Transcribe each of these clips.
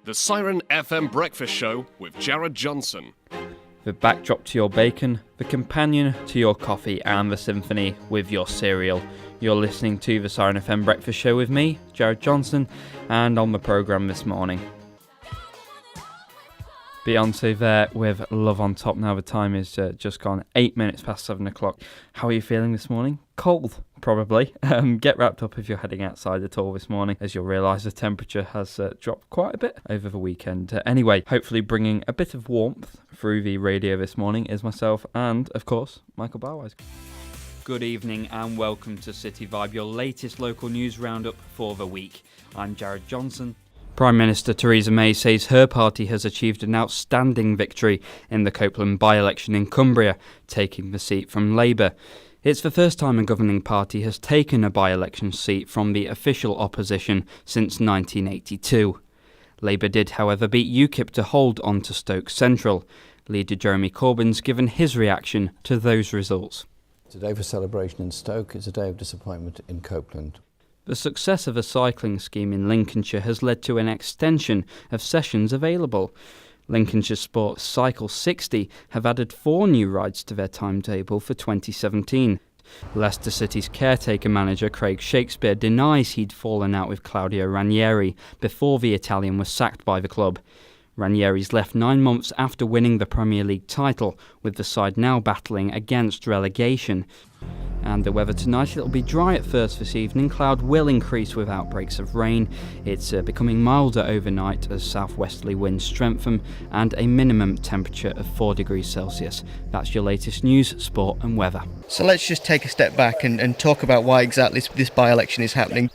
The Siren FM Breakfast Show with Jarrad Johnson. The backdrop to your bacon, the companion to your coffee, and the symphony with your cereal. You're listening to the Siren FM Breakfast Show with me, Jarrad Johnson, and on the programme this morning, Beyonce there with Love on Top. Now the time is just gone 8 minutes past 7 o'clock. How are you feeling this morning? Cold, probably. Get wrapped up if you're heading outside at all this morning, as you'll realise the temperature has dropped quite a bit over the weekend. Anyway, hopefully bringing a bit of warmth through the radio this morning is myself and, of course, Michael Barwise. Good evening and welcome to City Vibe, your latest local news roundup for the week. I'm Jarrad Johnson. Prime Minister Theresa May says her party has achieved an outstanding victory in the Copeland by-election in Cumbria, taking the seat from Labour. It's the first time a governing party has taken a by-election seat from the official opposition since 1982. Labour did, however, beat UKIP to hold on to Stoke Central. Leader Jeremy Corbyn's given his reaction to those results. It's a day for celebration in Stoke, it's a day of disappointment in Copeland. The success of a cycling scheme in Lincolnshire has led to an extension of sessions available. Lincolnshire Sports Cycle 60 have added 4 new rides to their timetable for 2017. Leicester City's caretaker manager Craig Shakespeare denies he'd fallen out with Claudio Ranieri before the Italian was sacked by the club. Ranieri's left 9 months after winning the Premier League title, with the side now battling against relegation. And the weather tonight, it'll be dry at first this evening. Cloud will increase with outbreaks of rain. It's becoming milder overnight as southwesterly winds strengthen, and a minimum temperature of 4 degrees Celsius. That's your latest news, sport and weather. So let's just take a step back and talk about why exactly this by-election is happening.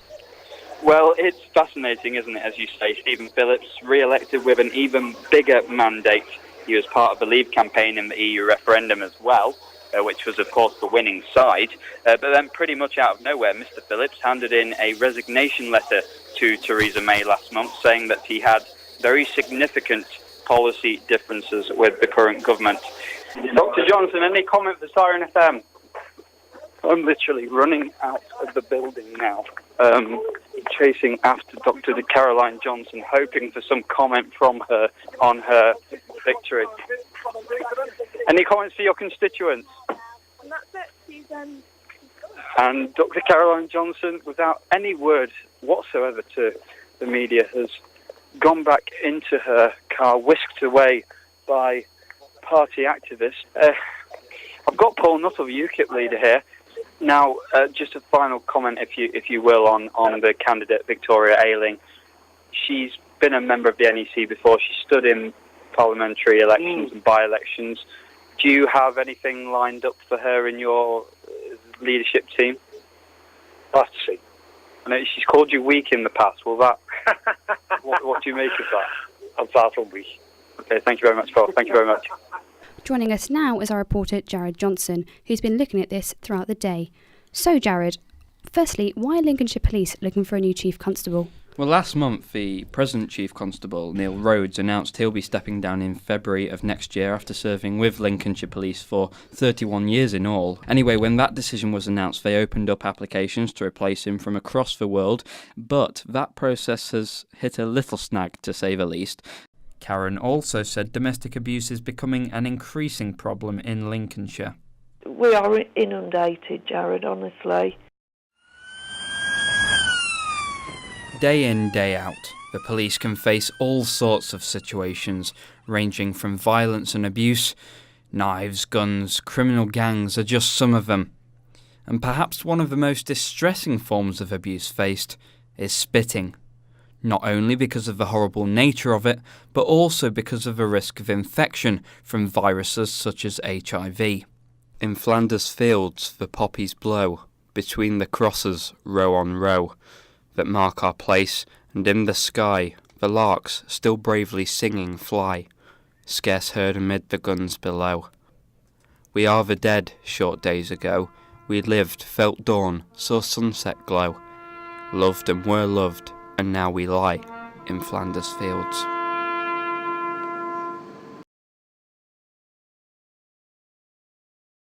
Well, it's fascinating, isn't it, as you say. Stephen Phillips, re-elected with an even bigger mandate. He was part of the Leave campaign in the EU referendum as well, which was, of course, the winning side. But then pretty much out of nowhere, Mr. Phillips handed in a resignation letter to Theresa May last month, saying that he had very significant policy differences with the current government. Dr. Johnson, any comment for Siren FM? I'm literally running out of the building now, chasing after Dr. Caroline Johnson, hoping for some comment from her on her victory. Any comments for your constituents? And that's it. And Dr. Caroline Johnson, without any word whatsoever to the media, has gone back into her car, whisked away by party activists. I've got Paul Nuttall, the UKIP leader, here. Now, just a final comment, if you will, on the candidate Victoria Ailing. She's been a member of the NEC before. She stood in parliamentary elections and by-elections. Do you have anything lined up for her in your leadership team? Let's see. I know she's called you weak in the past. Will that? what do you make of that? I'm far from weak. Okay, thank you very much, Paul. Thank you very much. Joining us now is our reporter Jarrad Johnson, who's been looking at this throughout the day. So, Jarrad, firstly, why are Lincolnshire Police looking for a new Chief Constable? Well, last month, the present Chief Constable, Neil Rhodes, announced he'll be stepping down in February of next year after serving with Lincolnshire Police for 31 years in all. Anyway, when that decision was announced, they opened up applications to replace him from across the world, but that process has hit a little snag, to say the least. Karen also said domestic abuse is becoming an increasing problem in Lincolnshire. We are inundated, Jarrad, honestly. Day in, day out, the police can face all sorts of situations, ranging from violence and abuse. Knives, guns, criminal gangs are just some of them. And perhaps one of the most distressing forms of abuse faced is spitting. Not only because of the horrible nature of it, but also because of the risk of infection from viruses such as HIV. In Flanders fields the poppies blow, between the crosses row on row, that mark our place, and in the sky the larks still bravely singing fly, scarce heard amid the guns below. We are the dead, short days ago, we lived, felt dawn, saw sunset glow, loved and were loved, and now we lie in Flanders fields.